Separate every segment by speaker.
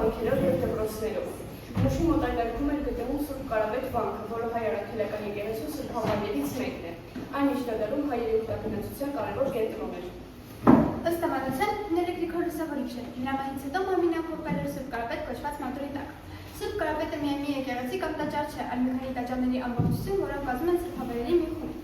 Speaker 1: վանքերով և դպրոցներով։ Մուշի մոտակայքում էր գտնվում Սուրբ Կարապետ վանքը, որը հայ առաքելական եկեղեցու սուրբ հավաքերից մեկն է։ Այն միջնադարում հայերի ուխտագնացության կարևոր կենտրոն էր։
Speaker 2: Ըստ ավանդության Նելը Գրիգոր լուսավորիչ էր։ Նրա մահից հետո Մամինան փոխվել էր Սուրբ Կարապետ կոչված մատուրի տակ։ Սուրբ Կարապետը միայն մի եկեղեցի կամ տաճար չէ, այլ մի քանի տաճարների ամբողջություն, որոնք կազմում են սրբավայրերի մի խումբ։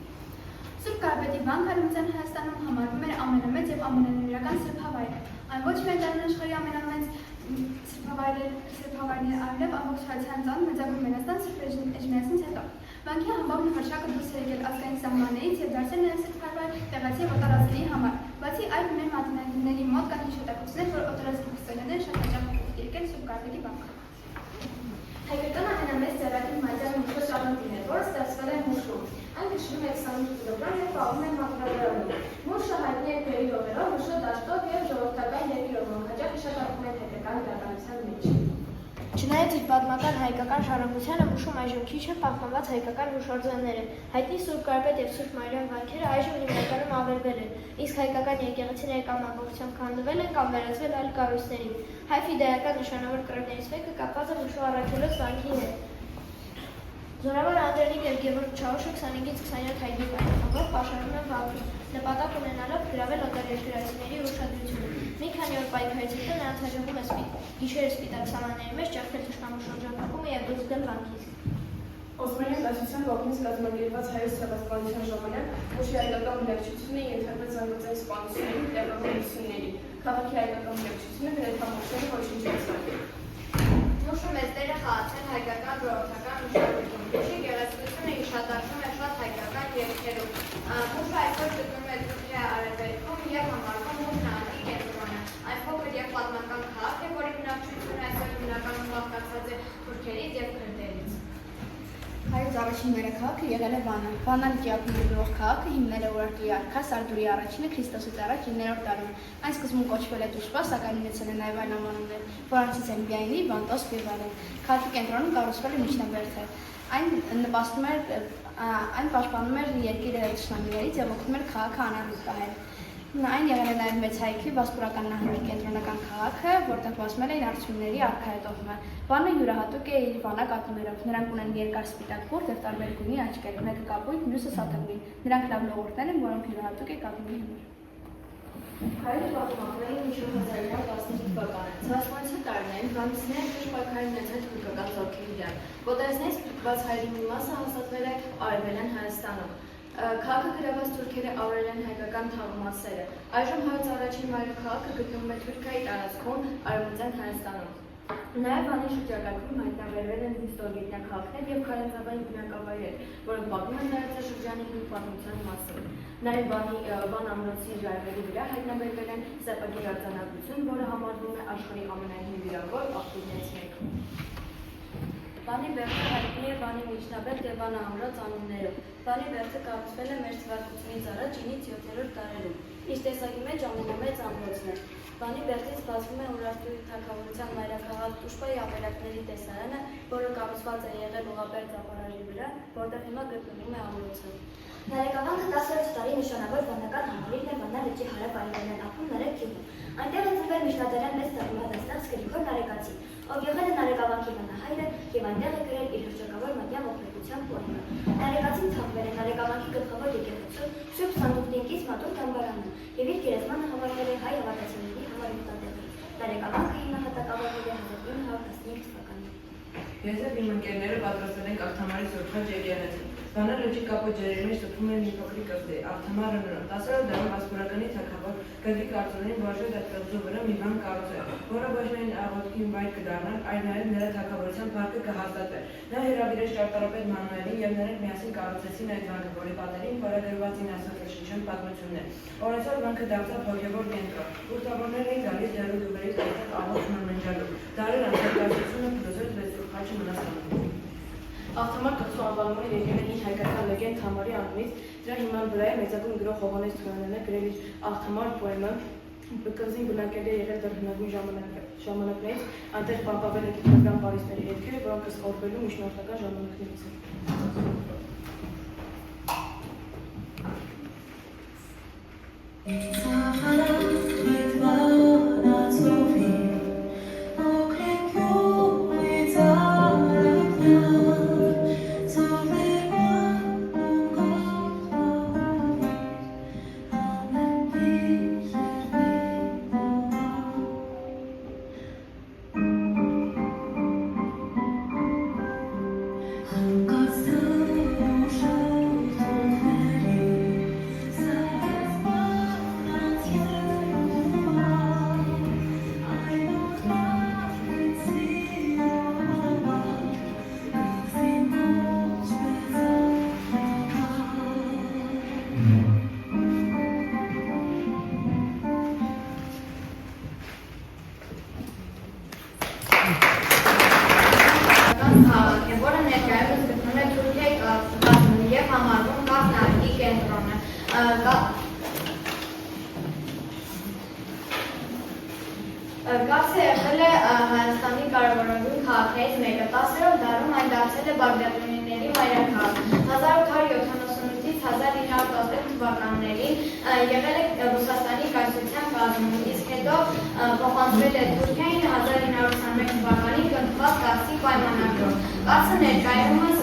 Speaker 2: Սուրբ Կարապետի վանքը Արևմտյան Հայաստանում համարվում էր ամենամեծ եւ ամենանորոգական սրբավայրը։ Այն ոչ միայն աշխարհի ամենամեծ սրբավայրն է, այլև ամբողջ Հայաստան մեծագույն Մենաստան Սուրբ Էջմիածնից հետո։ Վանքի համբավն հրաշակը դուրս է եկել ազգային սահմաններից եւ դարձել նրանց սրբավայր տեղացի եւ օտարածների համար։ Բացի այդ, մեր մատենադիրների մոտ կան հիշատակություններ, որ օտարածքի քրիստոնյաները շատ հաճախ են եկել Սուրբ Կարապետի վանքը։
Speaker 3: Հայկական ամենամեծ ձեռագիր մատյան մուշը շարունակին է, որը ստեղծվել է մուշում։ Այն քշվում է 25 կիլոգրամ եւ պահվում է մակրագրանում։ Մուշը հայտնի է գերի ողերով, մուշը դաշտով եւ ժողովրդական երկիրով, հաճախ հիշատակվում է հայկական գրականության մեջ։
Speaker 4: Չնայած իր պատմական հայկական շարունակությանը մուշում այժմ քիչ է պահպանված հայկական հուշարձանները։ Հայտնի Սուրբ Կարապետ եւ Սուրբ Մարիամ վանքերը այժմ հիմնականում ավերվել են, իսկ հայկական եկեղեցիները կամ ամբողջությամբ քանդվել են կամ վերածվել այլ կառույցների։ Հայ ֆիդայական նշանավոր կռվներից մեկը կապված է մուշու առաքելոց վանքի հետ։ Զորավոր Անդրանիկ եւ Գևորգ Չաուշը 25-ից 27 հայտնի պատմաբաններ պաշարում են վանքում, նպատակ ունենալով գրավել օտարերկրացիների ուշադրությունը։ Մի քանի օր պայքարից հետո նրանց հաջողվում է գիշերը սպիտակ սալանների մեջ ճեղքել թշնամու շրջափակումը եւ դուրս գալ վանքից։
Speaker 1: Օսմանյան դասության կողմից կազմակերպված հայոց ցեղասպանության ժամանակ մուշի հայկական բնակչությունը ենթարկվեց զանգվածային սպանությունների տեղավորությունների։ Քաղաքի հայկական բնակչությունը գրեթե ոչնչացավ։
Speaker 4: Մուշը մեծ դեր է խաղացել հայկական ժողովրդական մշակույթում։ Մուշի գեղեցկությունը հիշատակվում է շատ հայկական երգերով։ Մուշը այսօր գտնվում է Թուրքիայի արևելքում եւ համարվում մուշ նահանգի կենտրոնը։ Այն փոքր եւ պատմական քաղաք է, որի բնակչությունը այսօր հիմնականում բաղկացած է թուրքերից եւ քրդերից։
Speaker 2: Հայոց առաջին մայրաքաղաքը եղել է Վանը։ Վանան Կիակումի գլուխ քաղաքը հիմնել է Օրարտուի արքա Սարդուրի առաջինը Քրիստոսից առաջ 9-րդ դարում։ Այն սկզբում կոչվել է Տուշպա, սակայն ունեցել է նաև այլ անվանումներ, որոնցից են Բիայնի, Բանտոս, Պիվարեն։ Քաղաքի կենտրոնում կառուցվել է միջնաբերդը։ Այն պաշտպանում էր երկիրը թշնամիներից եւ օգնում էր քաղաքը անառիկ պահել։ Այն եղել է նաև մեծ հայքի Վասպուրական նահանգի կենտրոնական քաղաքը, որտեղ բացվել էին արդյունքների արքայատողմը։ Վանը յուրահատուկ է իր վանակատուներով։ Նրանք ունեն երկար սպիտակ բուրդ եւ տարբեր գույնի աչքեր, մեկը կապույտ, մյուսը սաթավին։ Նրանք լավ լողորտներ են, որոնք յուրահատուկ է կատունի համար։
Speaker 3: Հայերը պատմական մինչև 1915 թվականը։ Ցեղասպանության տարիներին վանքիցները քիչ պայքարի ունեցել թուրքական զորքերի դեմ։ Ոտայազներից փրկված հայերի մի մասը հաստատվել է Արևելյան Հայաստանում։ Քաղաքը գրաված թուրքերը ավերել են հայկական թաղամասերը։ Այժմ հայոց առաջին մայրաքաղաքը գտնվում է Թուրքիայի տարածքում Արևմտյան Հայաստանում։ Նաև Վանի շրջակայքում հայտնաբերվել են հիստորիական քաղաքներ եւ քարայծաբային բնակավայրեր, որոնք պատմում են տարածաշրջանի հին պատմության մասին։ Նաև Վան ամրոցի ժայռերի վրա հայտնաբերվել են սեպագիր արձանագրություն, որը համարվում է աշխարհի ամենահին վիրավոր աղբյուրներից մեկը։ Վանի բերդը հայտնի է Վանի միջնաբերդ եւ Վան ամրոց անուններով։ Վանի բերդը կառուցվել է մեր թվականից առաջ 9-ից 7-րդ դարերում։ Իր տեսակի մեջ ամենամեծ ամրոցն է։ Վանի բերդից բացվում է Ուրարտուի թագավորության մայրաքաղաք Տուշպայի ավերակների տեսարանը, որը կառուցված է եղել Ուղղաբերդ ապարաժի վրա, որտեղ հիմա գտնվում է ամրոցը։
Speaker 5: Նարեկավանքը 10-րդ տարի նշանավոր վանական համալիրն է Վանա լճի հարավ-արևելյան ափում Նարեկ գյուղում։ Այնտեղ է ծնվել միջնադարյան մեծ թագուհատաստանց Գրիգոր Նարեկացի, ով եղել է Նարեկավանքի վանահայրը եւ այնտեղ է գրել իր հռչակավոր մատյան օգնության պոեմը։ Նարեկացին թաղվել է Նարեկավանքի գլխավոր եկեղեցու Սուրբ Սանդուղտինկից մատուռ դամբարանում եւ իր գերեզմանը հավաքել է հայ հավատացյալների համար ուխտատեղի։ Նարեկավանքը հիմնահատակավորվել է 1915 թվականին։
Speaker 6: Ես եւ իմ ընկերները պատրաստել ենք Աղթամարի Սուրբաճ եկեղեցի։ Վանա լճի կապոտ ջրերի մեջ սփռում է մի փոքրիկ կղզի, Աղթամարը նրա 10-րդ դարում Վասպուրականի թագավոր Գագիկ Արծունին որոշել է կղզու վրա մի բան կառուցել, որը ոչ միայն աղոթքի վայր կդառնար, այլ նաև նրա թագավորության փառքը կհաստատվեր։ Նա հրավիրեց ճարտարապետ Մանուելին եւ նրանք միասին կառուցեցին այդ վանքը, որի պատերին փորագրված են աստվածաշնչյան պատմություններ։ Օրեցօր վանքը դարձավ հոգևոր կենտրոն։ Ուխտավորներ էին գալիս դերու գյուղերից այստեղ աղոթ մաննջալու։ Դարեր անցկացությունը փլուզեց Վեցուր խաչը մնացավ։
Speaker 1: Աղթամար կղզու անվանումը եկել է հին հայկական լեգենդ Թամարի անունից, դրա հիման վրա է մեծագույն գրող Հովհաննես Թումանյանը գրել իր Աղթամար պոեմը, կղզին բնակել է եղել դեռ հնագույն ժամանակներից, այնտեղ պահպանվել են գիտնական պարիսպների հետքերը, որոնք ըստ միջնորդական ժամանակներից են։
Speaker 4: Կարսը եղել է Հայաստանի կարևորագույն քաղաքներից մեկը։ 10-րդ դարում այն դարձել է բաբելոնիների մայրաքաղաք։ 1878-ից 1915 թվականներին եղել է Ռուսաստանի կայսրության կազմում, իսկ հետո փոխանցվել է Թուրքիային 1921 թվականին կնքված Կարսի պայմանագրով։ Կարսը ներկայումս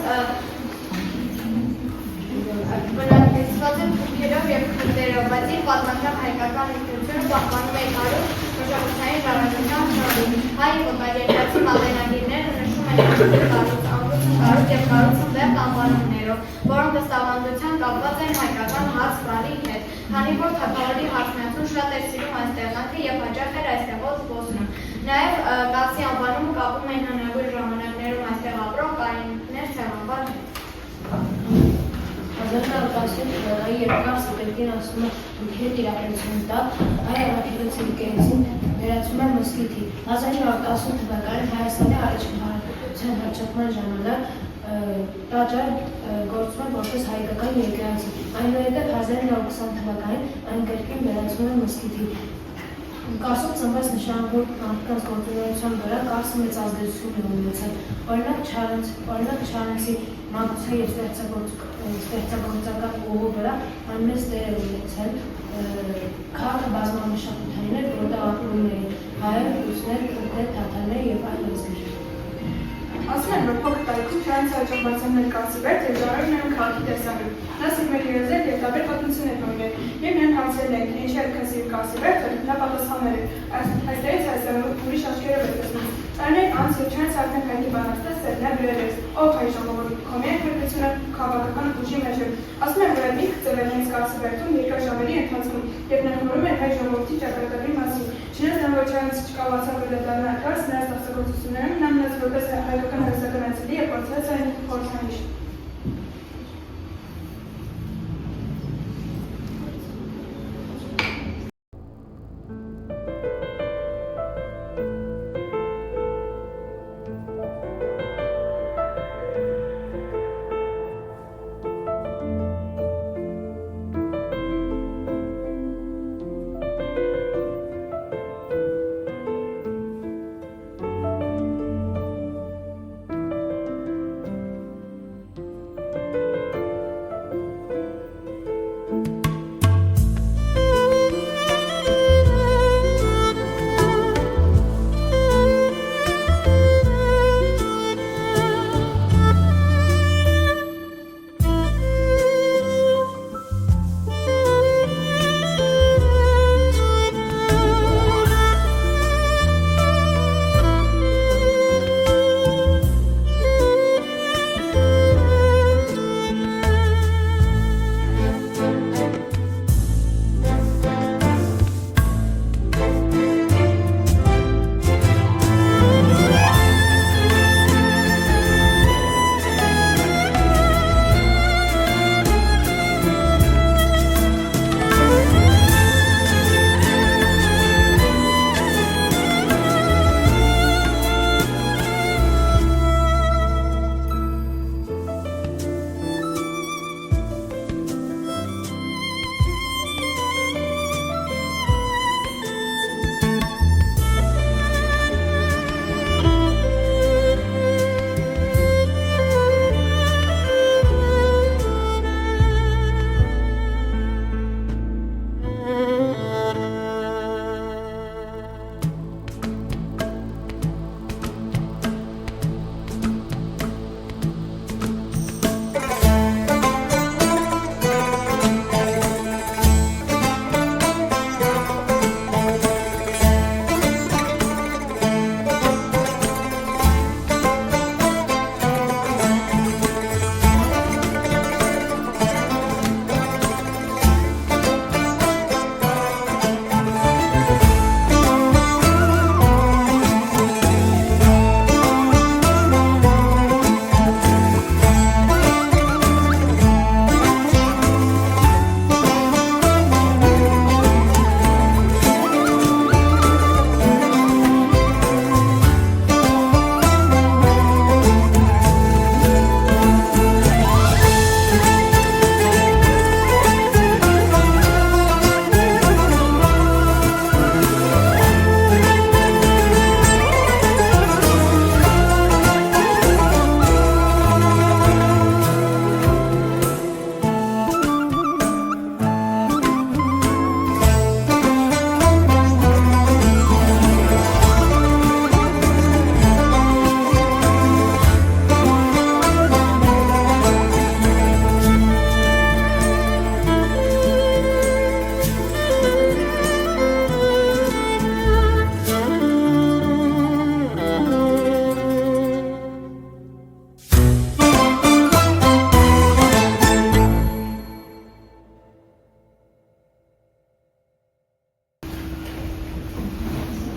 Speaker 4: բնակեցված է թուրքերով և քրդերով, բայց իր պատմական հայկական ինքնությունը պահպանում է 100 մշակութային ժառանգության շնորհիվ։ Հայ և օտարերկրացի մատենագիրները նշում են ամրոցը կառույց և կառույցը վեղտ անվանումներով, որոնք ըստ ավանդության կապված են հայկական հարց բառի հետ, քանի որ թագավորի հարսնացուն շատ էր սիրում այս տեղանքը և հաճախ էր այստեղով զբոսնում։ Նաև Կարսի անվանումը կապում են հնագույն ժամանակներում այստեղ ապրող կարիններ ցեղանվար հետ։
Speaker 7: 1915 թվականին, երբ Կարսը պետքին ասում է թուրքերի տիրապետություն տա, այ առաքելոցի եկեղեցին վերածվում է մզկիթի։ 1918 թվականին Հայաստանի առաջին հանրապետության հռչակման ժամանակ տաճար գործում է որպես հայկական եկեղեցի։ Այնուհետև 1920 թվականին այն կրկին վերածվում է մզկիթի։ Կարսում ծնված նշանավոր մարդկանց գործունեության վրա Կարսը մեծ ազդեցություն է ունեցել։ Օրինակ Չարենցի մանկության և ստեղծագործական ուղու վրա այն մեծ դեր է ունեցել։ Քաղաքը բազմամշակութային էր, որտեղ ապրում էին հայեր, ռուսներ, թուրքեր, թաթարներ և այլ ազգեր։
Speaker 1: Ասում են, որ փոքր տարիքում Չարենցը հաճախ բացանել Կարսի վեր և ժառանգում նրան քաղաքի տեսանյութ։ Նա սիրում էր երազել և տարբեր պատմություններ ունեցել, և նրան հարցրել են, թե ինչի այդքան սիրում Կարսի վերքը, նա պատասխանել է. այստեղից Հայաստանում ուրիշ աչքերով է տեսնում։ Տարիներ անց և Չարենցը արդեն հայտնի բանաստեղծ նա գրել էր. «Ով հայ ժողովուրդ, քո միակ պետությունը քաղաքական ուժի մեջ է»։ Ասում են, որ այդ միտքը ծնվել հենց Կարսի վերքում երկար ժամերի ընթացքում, և նախորում էր հայ ժողովրդի ճակատագրի մասին։ Չնայած նա որ Չարենցը չկարողացավ վերադառնալ Կարս, նրա ստեղծագործություններում նա մնաց որպես հայկական հայաստական այցելի և գործած այն խորհրդանիշ։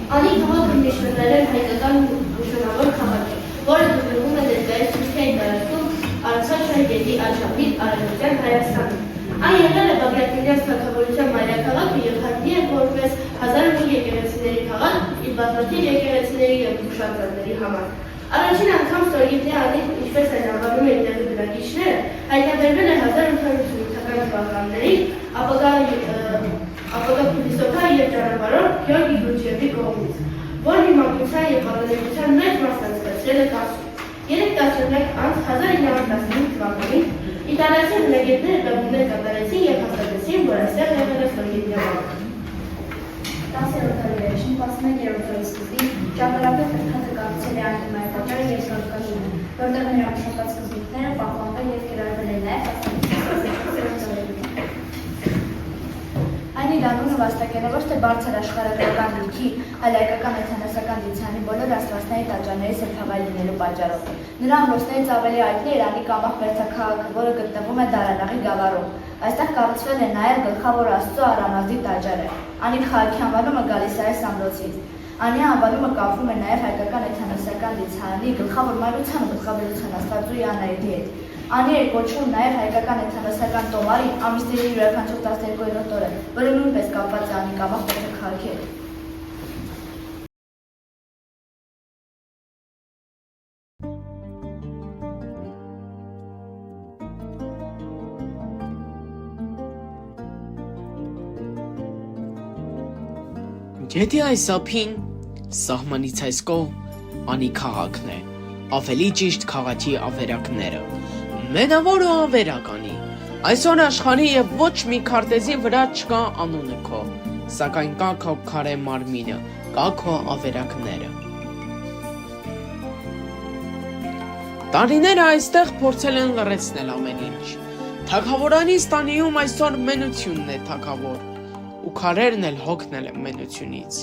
Speaker 4: Անի քաղաքը միշտվել էր հայկական նշանավոր քաղաք է, որը գտնվում է ներկայիս Թուրքիայի տարածքում Արցախի գետի աջափից արևմտյան Հայաստանում։ Այն եղել է Բագրատինյան թագավորության մայրաքաղաքը և հայտնի է որպես 1001 եկեղեցիների քաղաք իր բազմաթիվ եկեղեցիների և հուշարձանների համար։ Առաջին անգամ ստորգետնյա անին, ինչպես են անվանում են տեղի բնակիչները, հայտնաբերվել է 1858 թվականներին ապագա փիլիսոփա և ճանապարհորդ Գեորգի Գուրջևի կողմից, որն իր մանկության և պատանեկության մեծ մասն անցկացրել է Կասում։ 3 տասնյակ անց 1915 թվականին իտալացի բնագետները բախումներ կատարեցին և հաստատեցին, որ այստեղ եղել է ստորգետնյա վանքը։
Speaker 2: 10-րդ դարերի 11-րդ դարի սկզբին ճարտարապետ Կրթատը կառուցել է այն հնարավորները և զարգացումը, որտեղ նրա մշակած սկզբունքները պահպանվել և կիրառվել են նաև 14-րդ դարերում։ Այն իր անունը վաստակել է ոչ թե բարձր աշխարհագրական դիրքի, այլ հայկական էթնոսական դիցանի բոլոր աստվածների տաճարների սրբավայր լինելու պատճառով։ Նրա ամրոցներից ավելի հայտնի է Իրանի Կամախ մերձաքաղաքը, որը գտնվում է Դարանաղի գավառում։ Այստեղ կառուցվել է նաև գլխավոր Աստծո Արամազդի տաճարը։ Անի քաղաքի անվանումը գալիս է այս ամրոցից։ Անի անվանումը կապվում է նաև հայկական էթնոսական դիցանի գլխավոր մայրության ու գլխավորության Աստվածուի Անահիտի հետ։ Անի է կոչվում նաև հայկական էթնոսական տոմարի ամիսների յուրաքանչյուր 12-րդ օրը, որը նույնպես կապված է Անի Կամախ մերձաքաղաքի հետ։
Speaker 8: Գետի այս ափին, սահմանից այս կողմ Անի քաղաքն է, ավելի ճիշտ քաղաքի ավերակները։ Մենավոր ու ավերակ Անի, այսօր աշխարհի եւ ոչ մի քարտեզի վրա չկա անունը քո, սակայն կա քո քարե մարմինը, կա քո ավերակները։ Տարիները այստեղ փորձել են լռեցնել ամեն ինչ։ Թագավորանի ստանիում այսօր մենությունն է թագավոր, ու քարերն էլ հոգնել են մենությունից։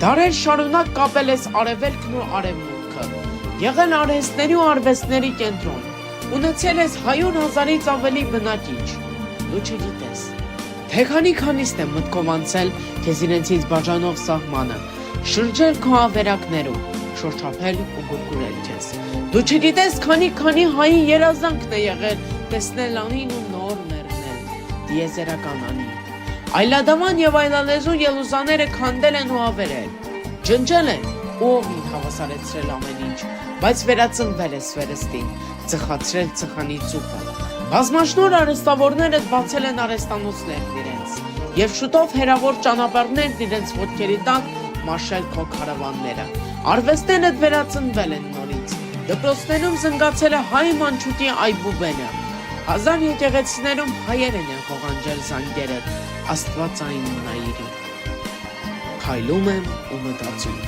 Speaker 8: Դարեր շարունակ կապել ես արևելքն ու արևմուտքը, եղել արհեստների ու արվեստների կենտրոն, ունեցել ես 100,000-ից ավելի բնակիչ, դու չգիտես, թե քանիստ է մտքով անցել քեզ իրենցից բաժանող սահմանը, շրջել քո ավերակներում, շրջափել ու գուրգուրել քեզ։ Դու չգիտես քանի հայի երազանքն է եղել տեսնել Անին ու նոր մեռնել, դիեզերական Անին։ Այլադավան եւ այլալեզու ելուզաները քանդել են ու ավերել, ջնջել են ու օղին հավասարեցրել ամեն ինչ, բայց վերածնվել է սվերստին, ծխացրել ծխանի ծուխը։ Բազմաշնոր արհեստավորները բացել են արհեստանոցներն իրենց եւ շուտով հերավոր ճանապարհներն իրենց ոտքերի տակ մաշել քո քարավանները։ Արվեստները վերածնվել են նորից։ Դպրոցներում զնգացել է հայ մանչուկի այբուբենը։ Հազար եկեղեցիներում հայերեն են ղողանջել զանգերը, Աստվածային նայիրի։ Քայլում եմ ու մտածում,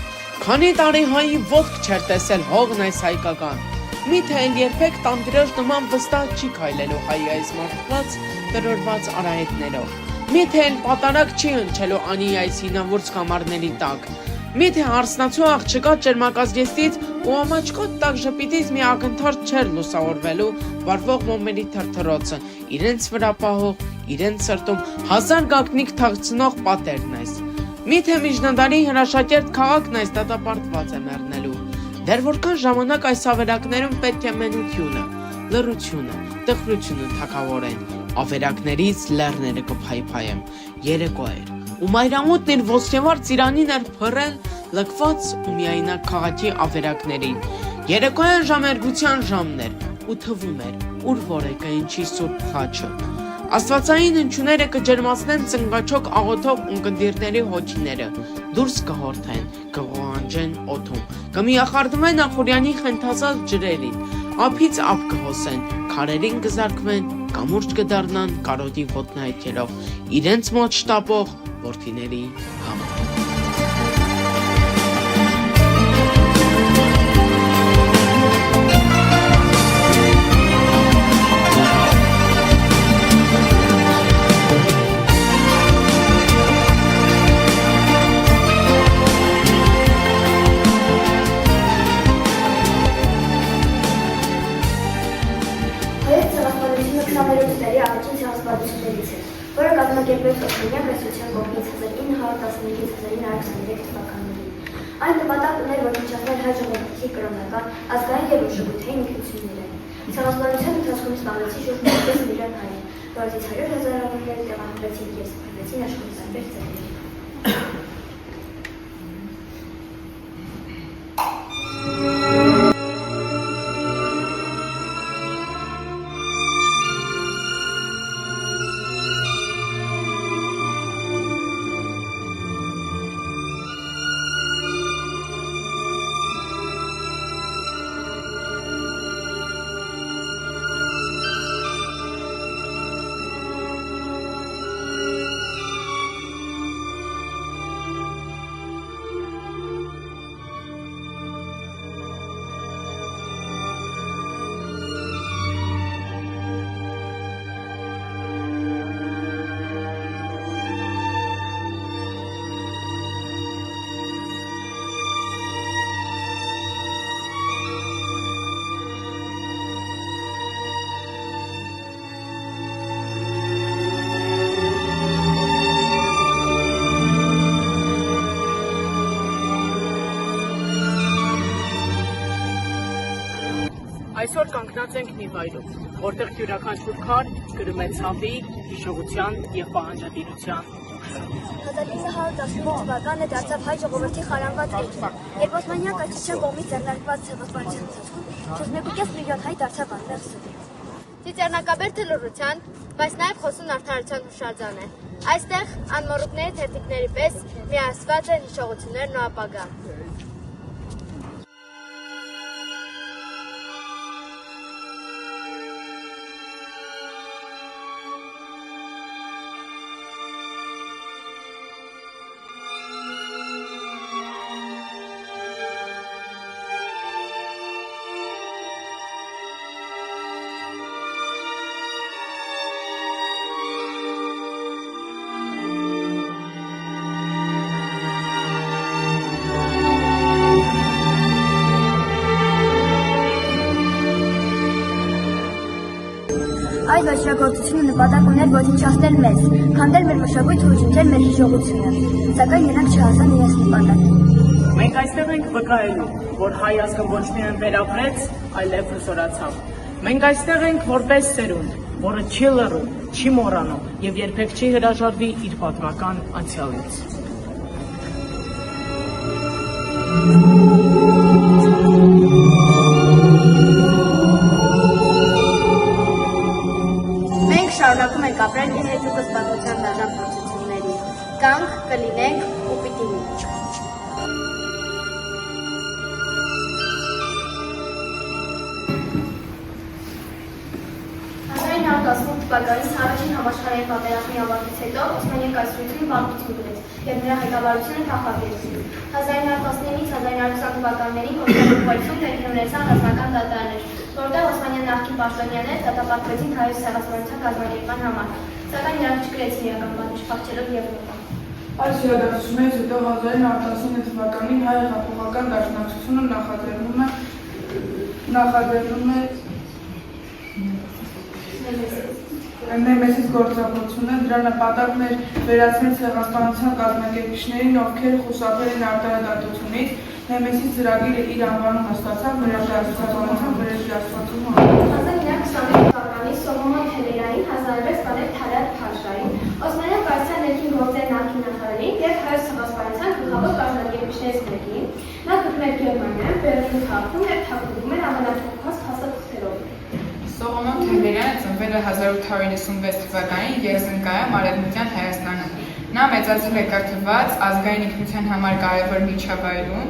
Speaker 8: քանի տարի հայի ոտք չեր տեսել հողն այս հայկական, միթե էլ երբեք տանտիրոջ նման վստահ չի քայլելու հայի այս մարդված տրորված արահետներով, միթե էլ պատարակ չի հնչելու Անի այս հինավուրց կամարների տակ, միթե հարսնացու աղջկա ճերմակազգեստից ու ամաչկոտ տակ ժպիտից մի ակնթարթ չէր լուսավորվելու վարվող մոմերի թրթռոցը, իրենց վրա պահող, իրենց սրտում հազար գաղտնիք թաքցնող պատերն այս։ Միթե միջնադարի հրաշակերտ քաղաքն այս դատապարտված է մեռնելու։ Դեռ որքան ժամանակ այս ավերակներում պետք է մենությունը, լռությունը, տխրությունը թագավորեն, ավերակներից լեռները կփայփայեմ, երեկո էր, ու մայրամուտն իր ոսկեվար ծիրանին էր փռել լքված ու միայնակ քաղաքի ավերակներին։ Երեկոյան ժամերգության ժամն էր, ու թվում էր, ուր որեկը ինչի սուրբ խաչը։ Աստվածային հնչյունները կջերմացնեն ծնգաչոք աղոթող ունկնդիրների հոգիները, դուրս կհորթեն, կղողանջեն օդում, կմիախարդվեն Ախուրյանի խենթացած ջրերին, ափից ափ կհոսեն, քարերին կզարկվեն, կամուրջ կդառնան կարոտի ոտնահետքերով, իրենց մոտ շտապող որդիների համար։
Speaker 5: Հայոց ցեղասպանությունը 20-րդ դարի առաջին ցեղասպանություններից է, որը կազմակերպվեց Օսմանյան կայսրության կողմից 1915-1923 թվականներին։ Այն նպատակ ուներ ոչնչացնել հայ ժողովրդի կրոնական, ազգային և մշակութային ինքնությունները։ Ցեղասպանության ընթացքում սպանվեցին շուրջ 1 միլիոն հայ, որոնցից 100,000 անունները տեղահանվեցին և սփռվեցին աշխարհի տարբեր ծայրերին։
Speaker 8: Այսօր կանգնած ենք մի վայրում, որտեղ յուրաքանչյուր քար կրում է ցավի, հիշողության և պահանջատիրության։
Speaker 5: 1918 թվականը դարձավ հայ ժողովրդի խարանված էջը, երբ Օսմանյան կայսրության կողմից ձեռնարկված ցեղասպանության ընթացքում շուրջ 1,5 միլիոն հայ դարձավ անմեղ սուր։
Speaker 4: Ծիծեռնակաբերդը լռության, բայց նաև խոսուն արդարության հուշարձան է։ Այստեղ անմոռուկների թերթիկների պես միացված են հիշողություններն ու ապագան։
Speaker 5: Այդ վաճառագործությունը նպատակ ուներ ոչնչացնել մեզ, քանդել մեր մշակույթը ու ջնջել մեր հիշողությունը, սակայն նրանք չհասան իրենց նպատակին։
Speaker 8: Մենք այստեղ ենք վկայելու, որ հայ ազգը ոչ միայն վերապրեց, այլև հուսորացավ։ Մենք այստեղ ենք որպես սերունդ, որը չի լռում, չի մոռանում և երբեք չի հրաժարվի իր պատմական անցյալից։
Speaker 4: Շարունակում ենք ապրել իր հետուկս պատմության դաժան փորձությունների։ Կանք, կլինենք ու պիտի լինենք։
Speaker 2: 1918 թվականից առաջին համաշխարհային պատերազմի ավարտից հետո Օսմանյան կայսրությունը բազմություն գրեց և նրա ղեկավարությունը թափանցեց։ 1919-1920 թվականներին կոնգրեսում տեղի ունեցան ռազմական դատարաններ, որտեղ Օսմանյան նախկին պաշտոնյաները դատապարտվեցին հայոց ցեղասպանության կազմակերպման համար, սակայն նրանք չգրեցին իրական պատիժ փախչելով Եվրոպա։
Speaker 9: Այս իրադարձություններից հետո 1919 թվականին հայ հեղափոխական դաշնակցությունը նախաձեռնում է Նեմեսիս գործողությունը, դրա նպատակն էր վերացնել ցեղասպանության կազմակերպիչներին, ովքեր խուսափել են արտահայտությունից։ Նեմեսիս ծրագիրը իր անվանումը ստացավ վերարտադրության վերջաստվածում։
Speaker 2: 1921 թվականին Սողոմոն Թելերային հանձնարարեց բանել Թարատ Փաշային, Օսմանյան կայսրության ներքին գործերի նախկին նախարարին և հայոց ցեղասպանության գլխավոր կազմակերպիչներից մեկին։ Նա գտնում էր Գերմանիայում, Բերլին քաղաքում և թաքնվում էր ամենաթափված փաստաթղթերով։
Speaker 10: Սողոմոն Թելերյանը ծնվել է 1896 թվականին Երզնկայում, Արևմտյան Հայաստանում։ Նա մեծացել է կրթված ազգային ինքնության համար կարևոր միջավայրում,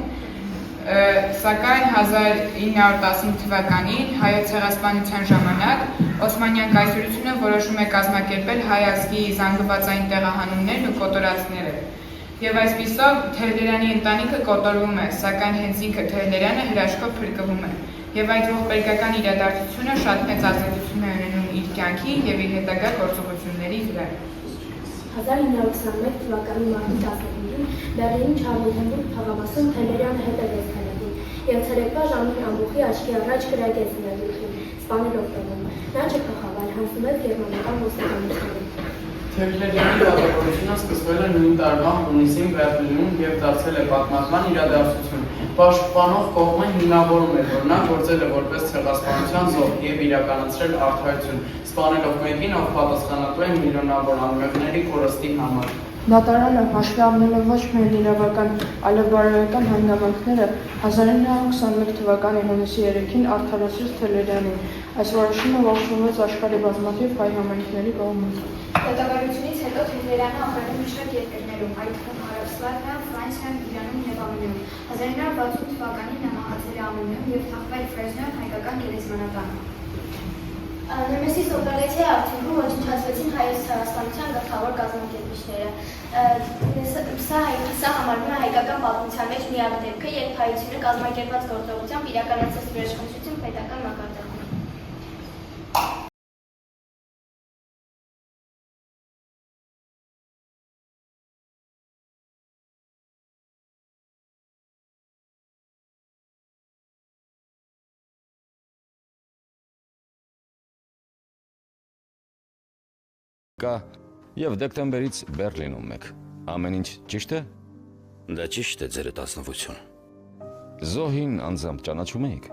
Speaker 10: սակայն 1918 թվականին հայոց ցեղասպանության ժամանակ Օսմանյան կայսրությունը որոշում է կազմակերպել հայ ազգի զանգվածային տեղահանումներն ու կոտորածները։ Եվ այսպիսով Թելերյանի ընտանիքը կոտորվում է, սակայն հենց ինքը Թելերյանը հրաշքով փրկվում է։ Եվ այդ ողբերգական իրադարձությունը շատ մեծ ազդեցություն է ունենում իր կյանքի և իր հետագա գործողությունների վրա։
Speaker 2: 1921 թվականի մարտի 15-ին Բեռլինի Չարլզենբուրգ թաղամասում Թելերյանը հետևեց Թելերին և ցերեկվա ժամին ամբոխի աչքի առաջ կրակեց նրա գլխին, սպանելով տոնում։ Նա չփախավ, այլ հանձնվեց գերմանական ոստիկանություններին։
Speaker 11: Թերքլերյանի դատավորությունը սկսվել է նույն տարվա հունիսին Բերլինում և դարձել է պատմական իրադարձություն։ Պաշտպանող կողմը հիմնավորում է, որ նա գործել է որպես ցեղասպանության զոհ և իրականացրել արդարություն, սպանելով մեկին, ով պատասխանատու է միլիոնավոր անմեղների կորստի համար։
Speaker 9: Դատարանը հաշվի առնելով ոչ միայն իրավական, այլև բարոյական հանգամանքները 1921 թվականի հունիսի 3-ին արդարացրեց Թերքլերյանին։ Այս որոշումը ողջունվեց աշխարհի բազմաթիվ հայ համայնքների կողմից։
Speaker 2: Դատավարությունից հետո Թերքլերյանը ապրել է մի շարք երկրներում, այդ թվում Արաբստանում, Ֆրանսիայում, Իրանում և ԱՄՆ-ում։ 1960 թվականին նա մահացել է ԱՄՆ-ում և թաղվել Ֆրեզնոյում հայկական գերեզմանատանը։
Speaker 4: Նեմեսիս օպերացիայի արդյունքում ոչնչացվեցին հայոց ցեղասպանության գլխավոր կազմակերպիչները։ Սա համարվում է հայկական պատմության մեջ միակ դեպքը, երբ հայությունը կազմակերպված գործողությամբ իրականացրեց վրեժխնդրություն պետական մակարդակում։
Speaker 12: Կա եւ դեկտեմբերից Բերլինում եք։ Ամեն ինչ ճիշտ է։
Speaker 13: Դա ճիշտ է, ձեր տասնվություն։
Speaker 12: Զոհին անձամբ ճանաչում եք։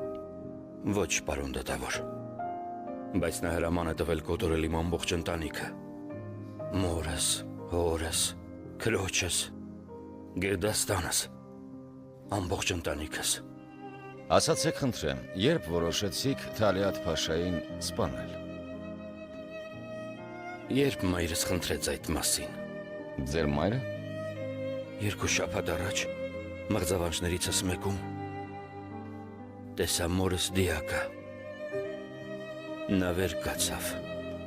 Speaker 13: Ոչ, պարոն դատավոր։ Բայց նա հրաման է տվել կոտորել իմ ամբողջ ընտանիքը։ Մորս, հորս, քրոջս, գերդաստանս, ամբողջ ընտանիքս։
Speaker 12: Ասացեք խնդրեմ, երբ որոշեցիք Թալիաթ Փաշային սպանել։
Speaker 13: Երբ մայրս խնդրեց այդ մասին։
Speaker 12: Ձեր մայրը։
Speaker 13: 2 շաբաթ առաջ մղձավանջներիցս մեկում տեսա մորս դիակը։ Նա վեր կացավ,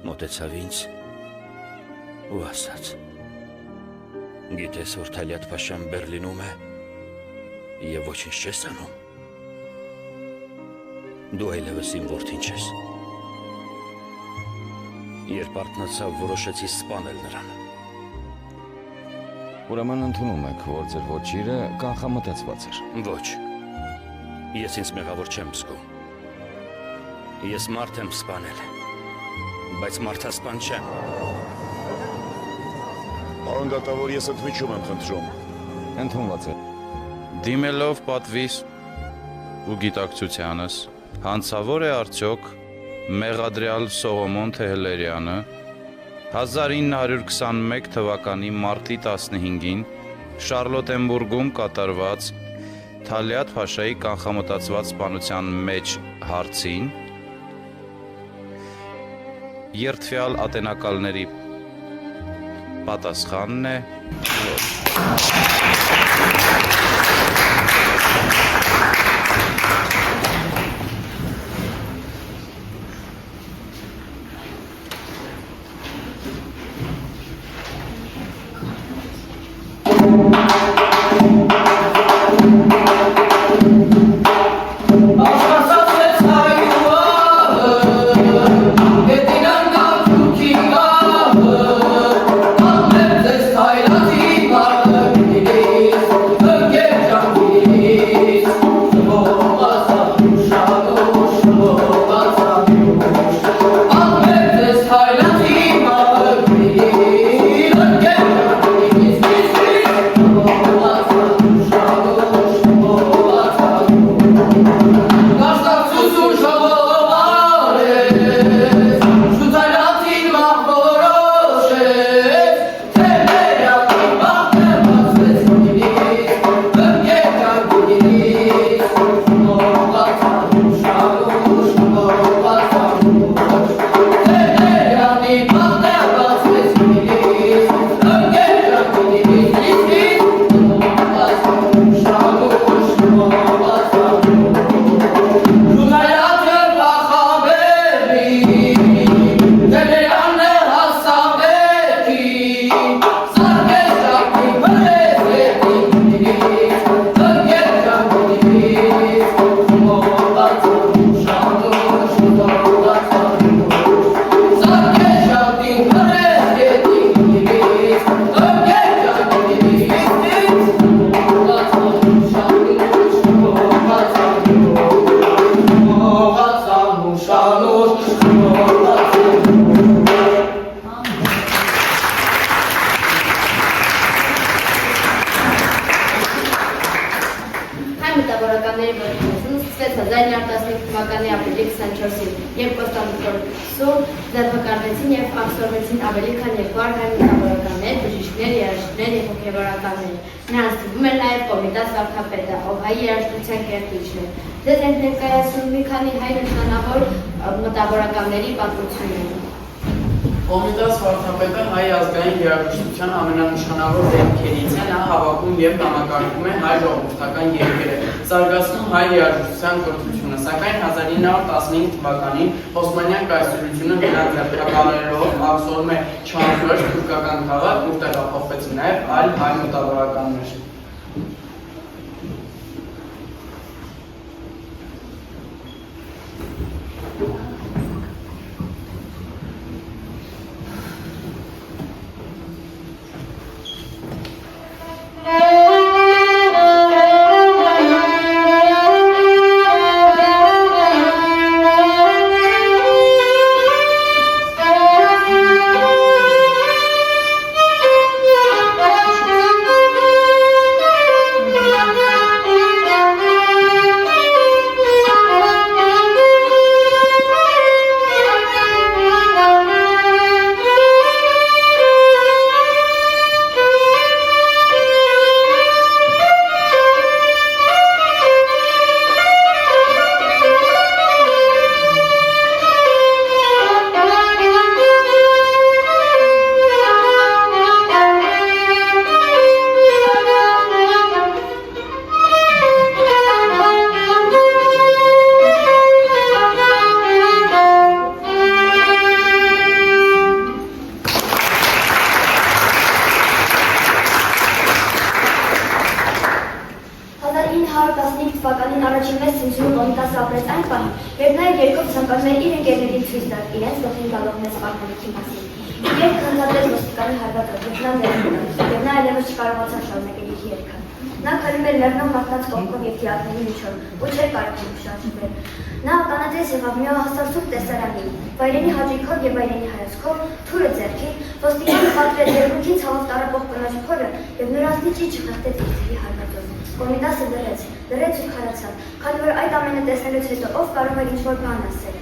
Speaker 13: մոտեցավ ինձ ու ասաց. Գիտես, որ Թալիաթ Փաշան Բերլինում է և ոչինչ չես անում։ Դու այլևս իմ որդին չես։ Երբ արթնացավ, որոշեցի սպանել նրան։
Speaker 12: Ուրեմն ընդունում եք, որ ձեր ոչիրը կանխամտածված էր։
Speaker 13: Ոչ, ես ինձ մեղավոր չեմ զգում։ Ես մարդ եմ սպանել, բայց մարդասպան չեմ։
Speaker 14: Պարոն դատավոր, ես ընդմիջում եմ խնդրում։
Speaker 12: Ընդունված է։
Speaker 15: Դիմելով պատվիս ու գիտակցությանս, հանցավոր է արդյոք Մեղադրյալ Սողոմոն Թերքլերյանը 1921 թվականի մարտի 15-ին Շարլոտենբուրգում կատարված Թալիաթ Փաշայի կանխամտածված սպանության մեջ հարցին երդվյալ ատենակալների պատասխանն է ոչ։
Speaker 16: Oh
Speaker 3: մինչև 1915 թվականի ապրիլի 24-ին, երբ Կոստանդնուպոլսում ձերբակալվեցին և աքսորվեցին ավելի քան 200 մտավորականներ, բժիշկներ, երաժիշտներ և հոգևորականներ։ Նրանց թվում էր նաև Կոմիտաս վարդապետը, ով հայ երաժշտության կերտիչն էր։ Ձեզ ենք ներկայացնում մի քանի հայ նշանավոր մտավորականների պատմությունները։
Speaker 11: Կոմիտաս վարդապետը հայ ազգային երաժշտության ամենանշանավոր դեմքերից է, նա հավաքում և համակարգում է հայ ժողովրդական երգերը, զարգացնում հայ երաժշտության կրթությունը, սակայն 1915 թվականին Օսմանյան կայսրությունը նրան ձերբակալելով աքսորում է Չանզուեր թուրքական քաղաք, ուր տեղափոխվեցին նաև այլ հայ մտավորականներ։
Speaker 5: թվականին առաջին մեծ ցնցումը Կոմիտասը ապրեց այն պահին, երբ նա երկով ցանկանում էր իր ընկերներին ցույց տալ իրենց գլխին գալով մեծ պարտանիքի մասին։ Երբ քննադատեց ոստիկանի հարվածը, եւ նա վերցրեց, եւ նա այլևս չկարողացավ շարունակել իր երգը։ Նա քայլում էր լեռնով մարդկանց կողքով եւ թիաթների միջով, ու չէր կարող շարժվել։ Նա ականատես եղավ մի ահաստարցուկ տեսարանի, վայրենի հաճույքով եւ վայրենի հայացքով, թուրը ձեռքին, ոստիկանը պատրեց երկնքի ցավով տարապող կնոջ փորը եւ նորածնի ճիճը խեղդեց իր թելի հարվածով։ Կոմիտասը լռեց ու քարացավ, քանի որ այդ ամենը տեսնելուց հետո ով կարող էր ինչ-որ բան ասել։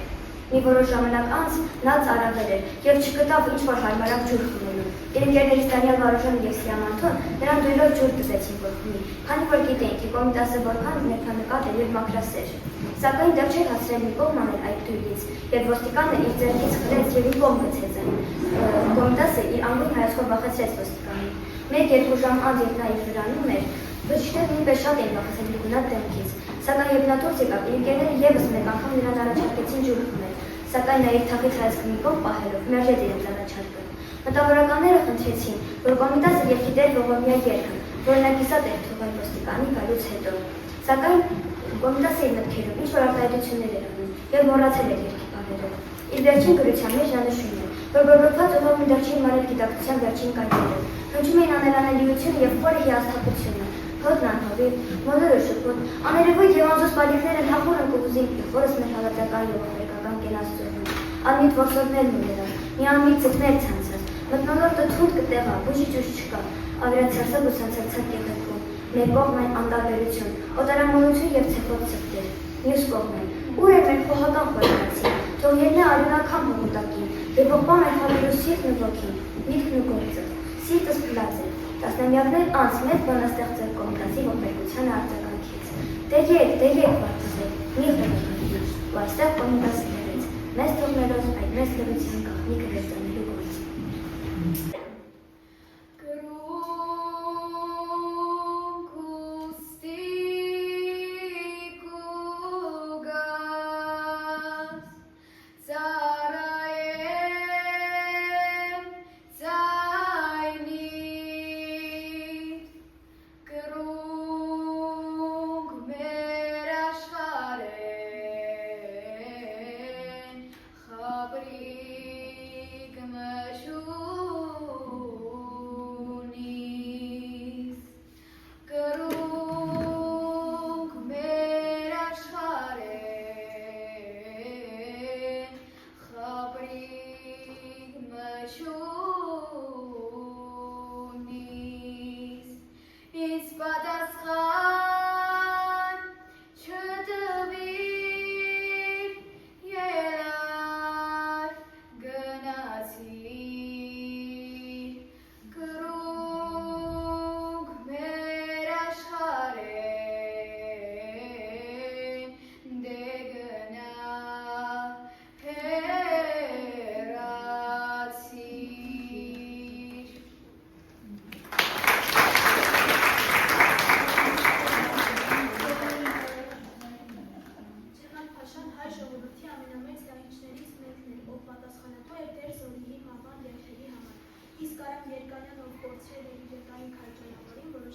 Speaker 5: Մի որոշ ժամանակ անց նա ծարավել էր եւ չգտավ ինչ-որ հարմարակ ջուր խմելու։ Իր ընկերներից Դանիել Վարուժանը եւ Սիամանթոն նրան դույլով ջուր տվեցին որ խմի, քանի որ գիտեին, թե Կոմիտասը որքան ներքանկատ էր եւ մաքրասեր։ Սակայն դեռ չէր հասցրել մի կողմ անել այդ դույլից, եւ ոստիկանը իր ձեռքից խլեց եւ մի կողմ գցեց այն։ Կոմիտասը իր անգույն հայացքով վախեցրեց ոստիկանին։ 1-2 ժամ անց երբ նա իր վրանում էր, բժիշկները նույնպես շատ էին վախեցել իր գունատ դեմքից, սակայն երբ նա դուրս եկավ, իր ընկերները եւս մեկ անգամ նրան առաջարկեցին ջուր խմել, սակայն նա իր թախից հայացքը մի կողմ պահելով մերժեց իրենց առաջարկը։ Մտավորականները խնդրեցին, որ Կոմիտասը երգի դեր ողորմյա երգը, որը նա կիսատ էր թողել ոստիկանի գալուց հետո, սակայն Կոմիտասը իր մտքերով ինչ-որ արտահայտություններ էր անում եւ մոռացել էր երգի բառերը։ Իր վերջին գրության մեջ նա նշում է, որ բորբոքված ողորմի դեռ մանր գիտակցության վերջին կայքերը հնչում էին անելանելիությունը եւ խորը հիասթափությունը, հոտն անհավիվ, մոլորը շփոթ, աներևույթ եւ անզոս բալիքները նախոր ընկուզին իխորս մեր հավատական եւ ամերիկական կենասծորում, անմիտ ворսորներն ու նրան, մի անմիտ ձգներ ցանցած, մտնոլորտը թունդ կտեղա, բուժիչ ուժ չկա, ավրացյասը բուսանցացած կեղեքում, մեր կողմ են անտարբերություն, օտարամոլություն եւ ցեփոտ սրտեր, մյուս կողմ են, ուր է մեր խոհական խորհրդացին, թող ելնե արյունական հողուտակին, եւ ողբա մեր հավերու սիրտն ու ոգին, միտքն ու գործը, սիրտս փլած է, տասնամյակներ անց մեծ բանաստեղծ էր Կոմիտասի ողբերգության արձագանքից։ Դե եկ վարդասեր, մի խորհրդանքի, ու այստեղ Կոմիտասը լրեց, մեզ թողնելով այդ մեծ լրության գաղտնիքը վերցնելու գործը։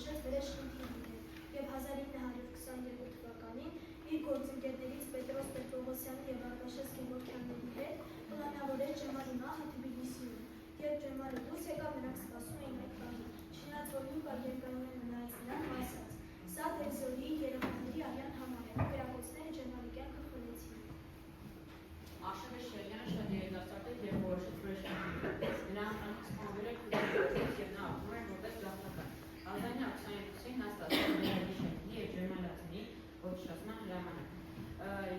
Speaker 4: նշեց վերաշնչին եւ 1922 թվականին իր գործընկերներից Պետրոս Պետրովոսյանի եւ Արտաշես Գևորգյանների հետ պլանավորեց Ջեմալի մահը Թբիլիսիում։ Երբ Ջեմալը դուրս եկավ, նրանք սպասում էին այդ բանը, չնայած որ մի բան երկարորեն մնայեց նրան ասաց. Սա Տերզորիի երեխաների արյան համար է, կրակոցները Ջեմալի կյանքը խլեցին։
Speaker 16: Աշոտը Շերյանը շատ երիտասարդ էր և որոշեց վերաշնչել։ Նրան սպանվել էր քույրերից և նա ապրում էր որպես գաղթական։ 1922-ին նա ստացել էր Շերյանի և Ջեմալացիի ոչնչացման հրամանակ։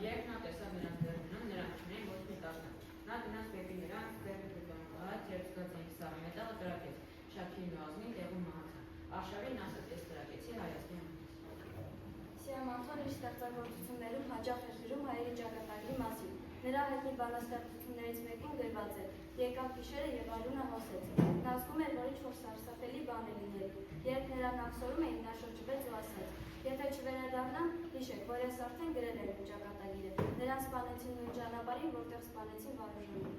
Speaker 16: Երբ նա տեսավ նրանց դերմնում, նրանք չունեին ոչ մի տակնակ։ Նա գնաց դեպի նրանց ձեռքը դրդամբահած, երբ զգաց էին սաղի մետաղը կրակեց, Շաքիրն ու Ազգին տեղում մահացան։ Արշավին ասաց ես կրակեցի Հայաստանի
Speaker 2: Սիամանթոն իր ստեղծագործություններում հաճախ էր գրում հայերի ճակատագրի մասին։ Նրա հայտնի բանաստեղծություններից մեկում գրված է «Եկավ գիշերը և արյունը հոսեց»։ Նա զգում էր, որ ինչ-որ սարսափելի բան է լինելու։ Երբ նրան աքսորում էին, նա շրջվեց ու ասաց. «Եթե չվերադառնամ, հիշեք, որ ես արդեն գրել եմ ճակատագիրը»։ Նրան սպանեցին նույն ճանապարհին, որտեղ սպանեցին Վարուժանին։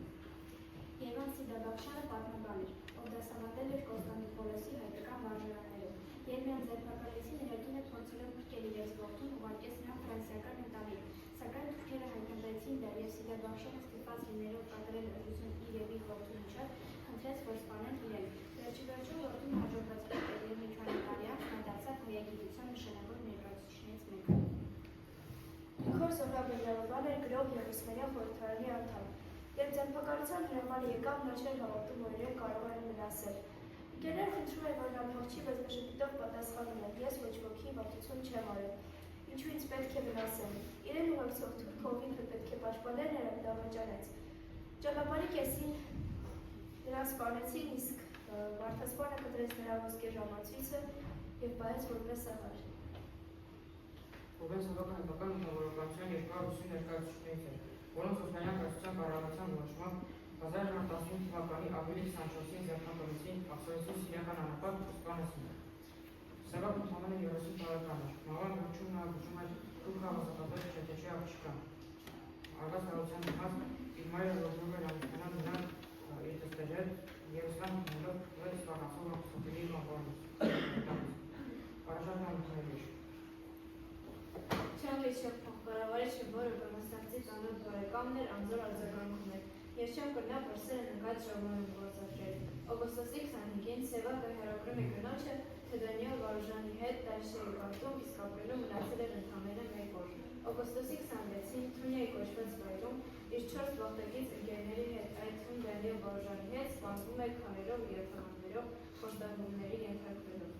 Speaker 2: Եվան Սիդաբախշյանը պատմական էր, ով դասավանդել էր Կոստանդնուպոլոսի հայկական վարժարաններում։ Երբ նրան ձերբակալեցին, իր կինը փորձել էր փրկել իր ողջուն, ուղարկեց նրան ֆրանսիական ընտանիք, սակայն թուրքերը հայտնվեցին դեռ և Սիդաբախշյանը ստիպված լինելով կատարել օրություն իր և իր ողջունի շատ, խնդրեց, որ սպանեն իրեն։ Վերջիվերջում ողջուն հաջողվեց փրկել և մի քանի տարի անց նա դարձավ հայագիտության նշանավոր ներկայացուցիչներից մեկը։ Նիքոլ Զոհրաբերդյանը էր գրող և Իսմերյան խորհրդարանի անդամ։ Երբ ձերբակալության հրամանը եկավ, նա չէր հավատում, որ իրեն կարող են վնասել։ Ընկերներ խնդրում են, որ նա փոխչի, բայց բժշկիտով պատասխանում է. ես ոչ ոքի վատություն չեմ արել։ Ինչու ինձ պետք է վնասեն։ Իրեն ուղեկցող թուրք հովիվը պետք է պաշտպանել նրան, դավաճանեց։ Ճանապարհի կեսին նրան սպանեցին, իսկ վարդասպանը կտրեց նրա ոսկե ժամացույցը և պահեց որպես աղար։
Speaker 17: Ուղղենսական հայկական մտավորականության երկար ուսումնի ներկայացուցիչներից էր, որոնց Օսմանյան կայսրության կառավարության որոշմամբ 1915 թվականի ապրիլի 24-ին ձերբակալեցին աքսորեցին սիրիական անապատ ու սպանեցին։ Սևակ ընդամենը 30 տարեկան էր, մահվան վերջում նա բուժում էր թուրք հավասարապես Չեչեչի աղջկան։ Արգաս հարության դիմաց իր մայրը ողջունում էր անիստանալ նրան իր դստեր հետ և իսլամ ընդունելով թվեց սպանացող աղջկների մահվանից։ Արժանն անհայտ էր։
Speaker 1: Չեմ վիճակ փոխկառավարիչը, որը բանաստեղծի ծանոթ բարեկամն էր, անզոր արձագանքում էր։ Ես չեմ կրնա փորձել են ընկած ժամանում գործադրել։ Օգոստոսի 25-ին Սևակը հեռագրում է կնոջը, թե Դանիել Վարուժանի հետ Դաշտերի կարգում, իսկ ապրելու մնացել էր ընդամենը 1 օր։ Օգոստոսի 26-ին Թունյայի կոչված վայրում իր 4 ողբերգից ընկերների հետ, այդ թվում Դանիել Վարուժանի հետ, սպանվում է քարերով և թղաններով, խոշտանգումների ենթարկվելով։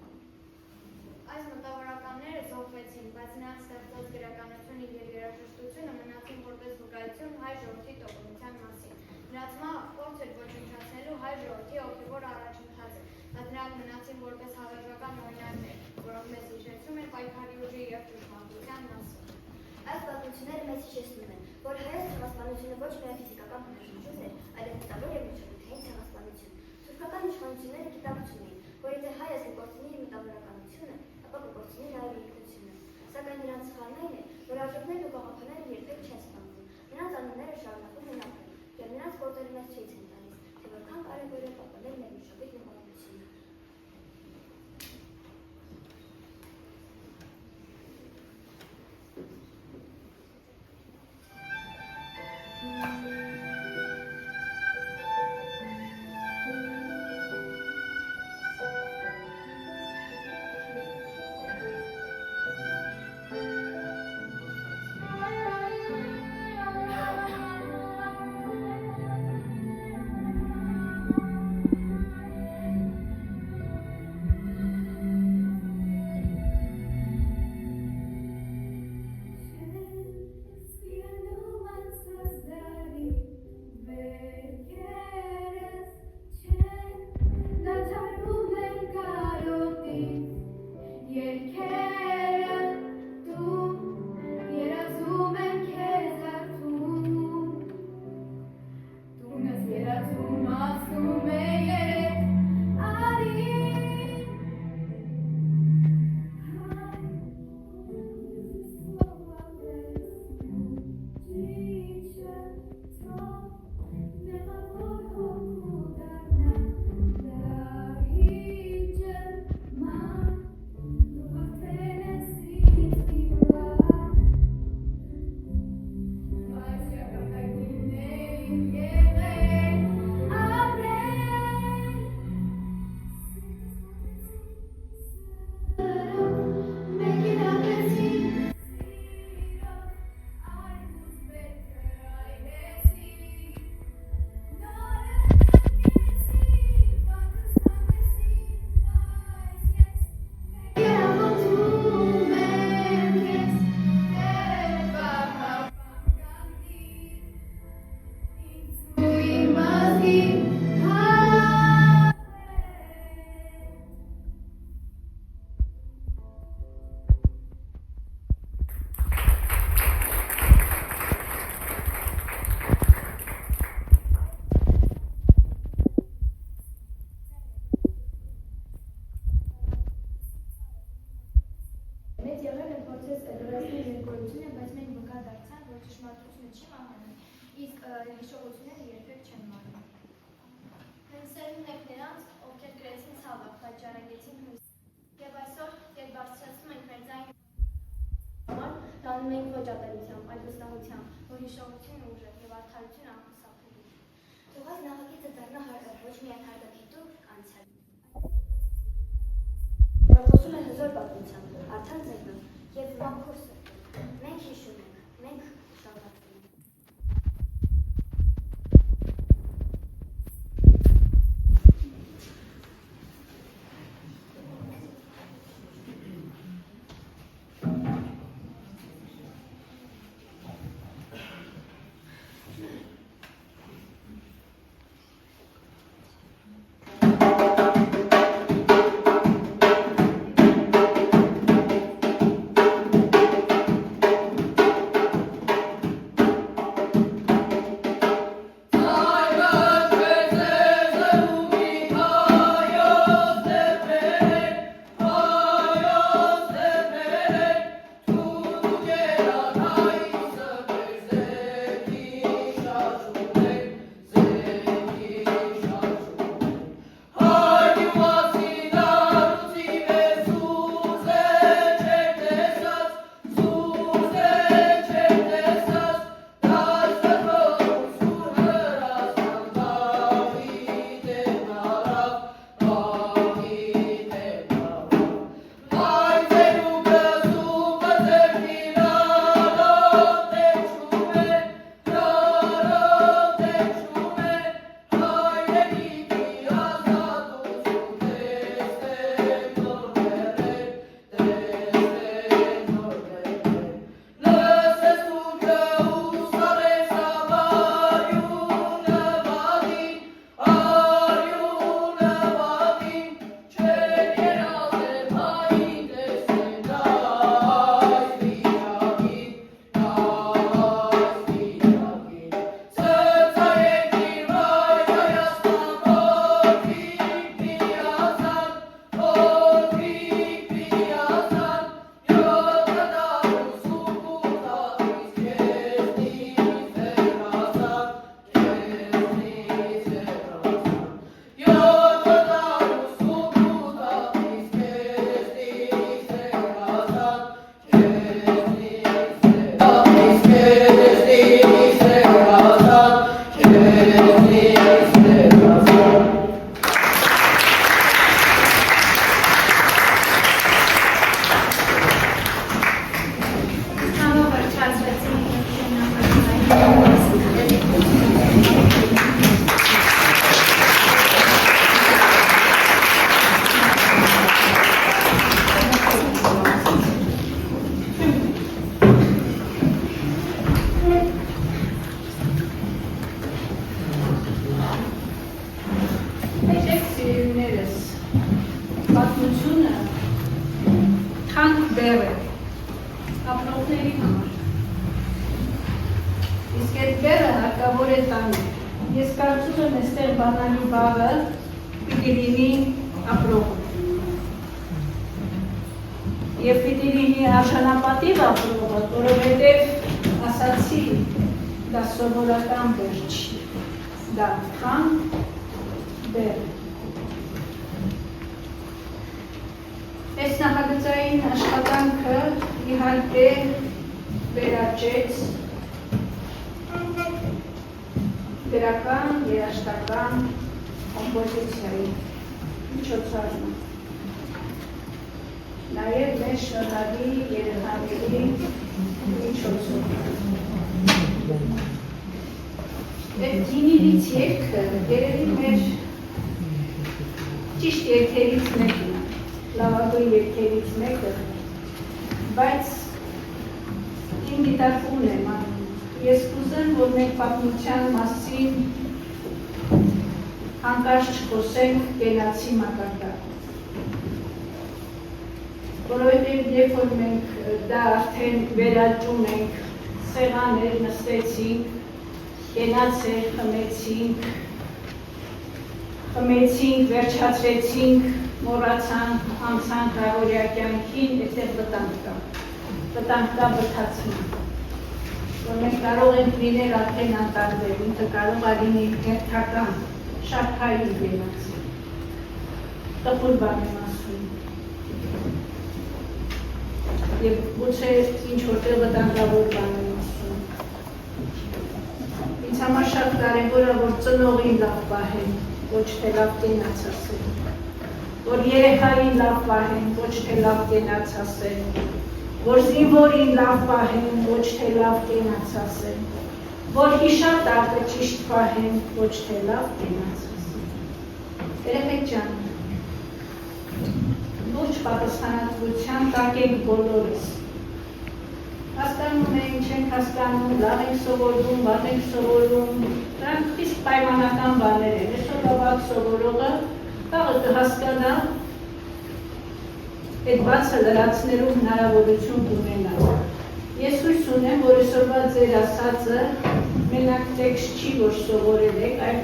Speaker 4: Այս մտավորականները զոհվեցին, բայց նրանց ստեղծած գրականությունը և երաժշտությունը մնացին որպես վկայություն հայ ժողովրդի տոկունության մասին։ Նրանց մահը փորձ էր ոչնչացնելու հայ ժողովրդի հոգևոր առաջընթացը, բայց նրանք մնացին որպես հավերժական օրինակներ, որոնք մեզ հիշեցնում են պայքարի ուժի և ճշմարտության մասին։
Speaker 5: Այս պատմությունները մեզ հիշեցնում են, որ հայոց ցեղասպանությունը ոչ միայն ֆիզիկական բնաշրջություն էր, այլև մտավոր և մշակութային ցեղասպանություն։ Թուրքական իշխանությունները գիտակցում էին, որ եթե հայը կկորցնի իր մտավորականությունը, ապա կկորցնի նաև ինքնությունը։ Սակայն նրանց սխալն այն է, որ արժեքներն ու գաղափարները երբեք չեն սպանվում։ Նրանց անունները շարունակում են ապրել, և նրանց գործերը մեզ ցույց են տալիս, թե որքան կարևոր է պահպանել մեր մշակույթն ու պատմությունը։
Speaker 4: դարձան, որ ճշմարտությունը չի մահանում, իսկ հիշողությունները երբեք չեն մահանում։ Մենք սերունդն ենք նրանց, ովքեր գրեցին ցավը, պատճառագեցին հույս։ Եվ այսօր, երբ բարձրացնում ենք մեր ձայնը, տանում ենք ոչ ատելությամբ, այլ վստահությամբ, որ հիշողությունը ուժ է եւ արդարությունը անխուսափելի։
Speaker 5: Թող այս նախագիծը դառնա ոչ միայն հարգագետու անցյալ։ Խոսում է հզոր պատմությամբ, արդար ձայնով եւ մաքուր սրտով։ Մենք հիշում ենք, մենք շարունակում ենք։
Speaker 16: Պատմությունը թանկ բեռ է ապրողների համար։ Իսկ այդ բեռը հարկավոր է տանել։ Ես կարծում եմ այստեղ բանալի բառը պիտի լինի ապրող։ Եվ պիտի լինի արժանապատիվ ապրողը, որովհետև ասացի դա սովորական բեռ չի, դա թանկ բեռ։ Այս նախագծային աշխատանքը իհարկե վերաճեց գրական, երաժշտական կոմպոզիցիայի միջոցառումը։ Նաև մեր շնորհալի երեխաների միջոցով։ Այդ գինիրից երգը երևի մեր ճիշտ երգերից մեկն է, լավագույն երգերից մեկը, բայց իմ դիտարկումն է անում։ Ես կուզեմ, որ մենք պատմության մասին հանկարծ չխոսենք կենացի մակարդակով։ Որովհետև երբ որ մենք դա արդեն վերաճում ենք, սեղաներ նստեցինք, կենացեր խմեցինք, վերջացրեցինք, մոռացանք, անցանք առօրյա կյանքին, այստեղ վտանգ կա բթացման։
Speaker 18: որ մենք կարող ենք լինել արդեն անտարբեր, ինքը կարող է լինել կերթական, շարքային գենացի, տխուր բան եմ ասում, և գուցե ինչ-որտեղ վտանգավոր բան եմ ասում։ Ինձ համար շատ կարևոր է, որ ծնողին լավ պահեն, ոչ թե լավ կենաց ասեն, որ երեխային լավ պահեն, ոչ թե լավ կենաց ասեն, որ զինվորին լավ պահեն, ոչ թե լավ կենաց ասեն, որ հիշատակը ճիշտ պահեն, ոչ թե լավ կենաց ասեն։ Երեխեք ջան, լուրջ պատասխանատվության տակ ենք բոլորս։ Հասկանում ենք, չենք հասկանում, լավ ենք սովորում, վատ ենք սովորում, դրանք խիստ պայմանական բաներ են, այսօր վատ սովորողը վաղը կհասկանա, այդ բացը լրացնելու հնարավորություն կունենա։ Ես հույս ունեմ, որ այսօրվա ձեր ասածը մենակ տեքստ չի, որ սովորել եք, այլ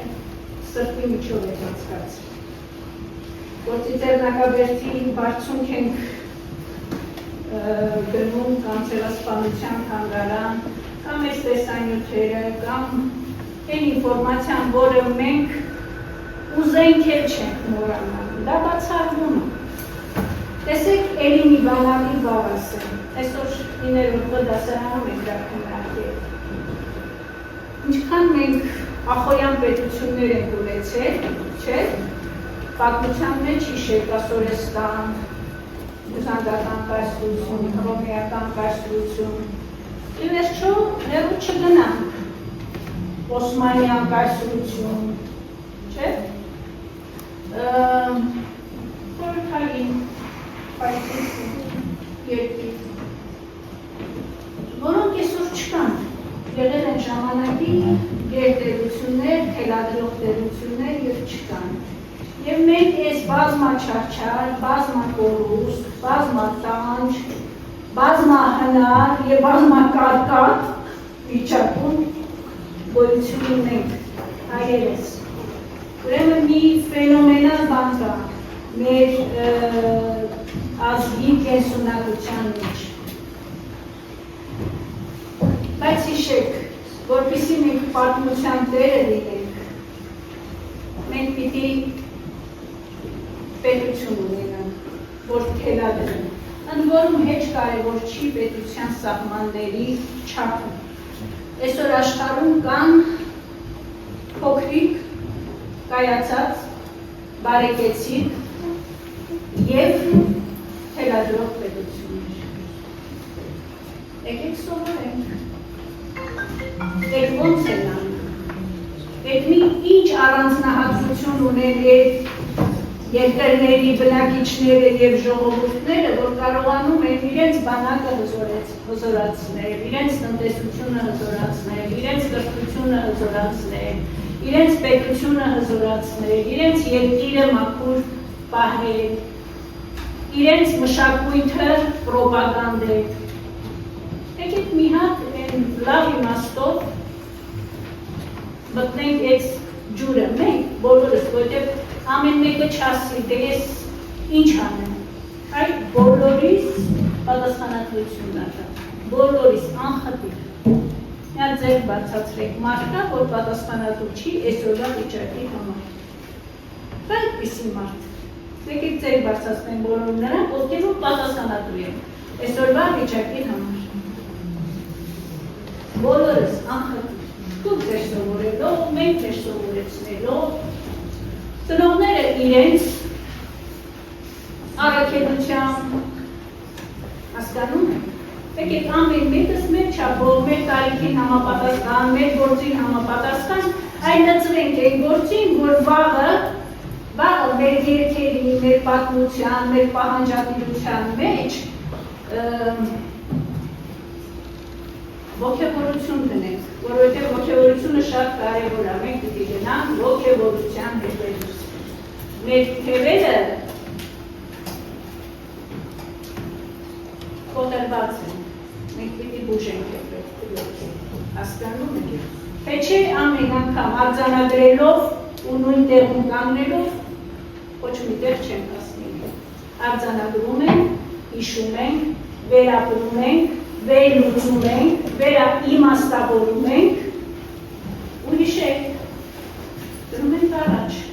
Speaker 18: սրտի միջով եք հասկացել։ Որ ծիծեռնակաբերդի բարձունք ենք գնում կամ ցեղասպանության թանգարան, կամ այս տեսանյութերը, կամ այն ինֆորմացիան, որը մենք ուզենք էլ չենք մոռանալ, դա բացառվում է։ Տեսեք, էլի մի բանալի բառ ասեմ, այսօր 9-րդ դասարանում ենք դա քննարկել։ Ինչքան մենք ախոյան պետություններ ենք ունեցել, չէ՞, պատմության մեջ Հիշեկասորեստան, Բյուզանդական կայսրություն, Հռոմեական կայսրություն, ի վերջո հեռու չգնանք, Օսմանյան կայսրություն, չէ՞, խորհրդային երկիր, որոնք այսօր չկան, եղել են ժամանակի գերտերություններ, թելադրող տերություններ և չկան։ Եվ մենք այս բազմաչարչար, բազմակորուստ, բազմատանջ, բազմահնար և բազմակարկատ վիճակում գոյություն ունենք հայերս։ Ուրեմն մի ֆենոմենալ բան կա մեր ազգի կենսունակության մեջ։ Բայց հիշեք, որպեսզի մենք պատմության տերը լինենք, մենք պիտի պետություն ունենանք, որ թելադրենք, ընդ որում հեչ կարևոր չի պետության սահմանների չափը։ Այսօր աշխարհում կան փոքրիկ, կայացած, բարեկեցիկ և թելադրող պետություններ։ Եկեք սովորենք, եք ոնց են անում, եք մի ինչ առանձնահատկություն ունեն երկրների բնակիչները և ժողովուրդները, որ կարողանում են իրենց բանակը հզորացնել, իրենց տնտեսությունը հզորացնել, իրենց կրթությունը հզորացնել, իրենց պետությունը հզորացնել, իրենց երկիրը մաքուր պահել, իրենց մշակույթը պրոպագանդել։ Եկեք մի հատ լավ իմաստով մտնենք այս ջուրը, մենք բոլորս, որտեղ ամեն մեկը չասի, դե ես ինչ անեմ, այլ բոլորիս պատասխանատվություն դատա, բոլորիս անխտիր, նա ձեր բացացրեք մարդա, որ պատասխանատու չի այսօրվա վիճակի համար, դա այդպիսի մարդ, եկեք ձեր բացացնեն բոլոր նրանք, ովքեր որ պատասխանատու են այսօրվա վիճակի համար, բոլորս անխտիր, դուք ձեր սովորելով, մենք ձեր սովորեցնելով, ծնողները իրենց առաքելությամբ հասկանում են, եկեք ամեն մեկս մեր չափով, մեր տարիքին համապատասխան, մեր գործին համապատասխան, այլնծվենք այն գործին, որ վաղը մեր երգերի, մեր պատմության, մեր պահանջատիրության մեջ ոգևորություն դնենք, որովհետև ոգևորությունը շատ կարևոր է, մենք պիտի գնանք ոգևորության հետևից։ Մեր թևերը կոտրված են, մենք պիտի բուժենք հասկանում եք, թե չէ ամեն անգամ արձանագրելով ու նույն տեղում կանգնելով ոչ մի տեղ չենք հասնի։ Արձանագրում ենք, հիշում ենք, վերապրում ենք, վերլուծում ենք, վերաիմաստավորում ենք ու հիշեք, դնում ենք առաջ։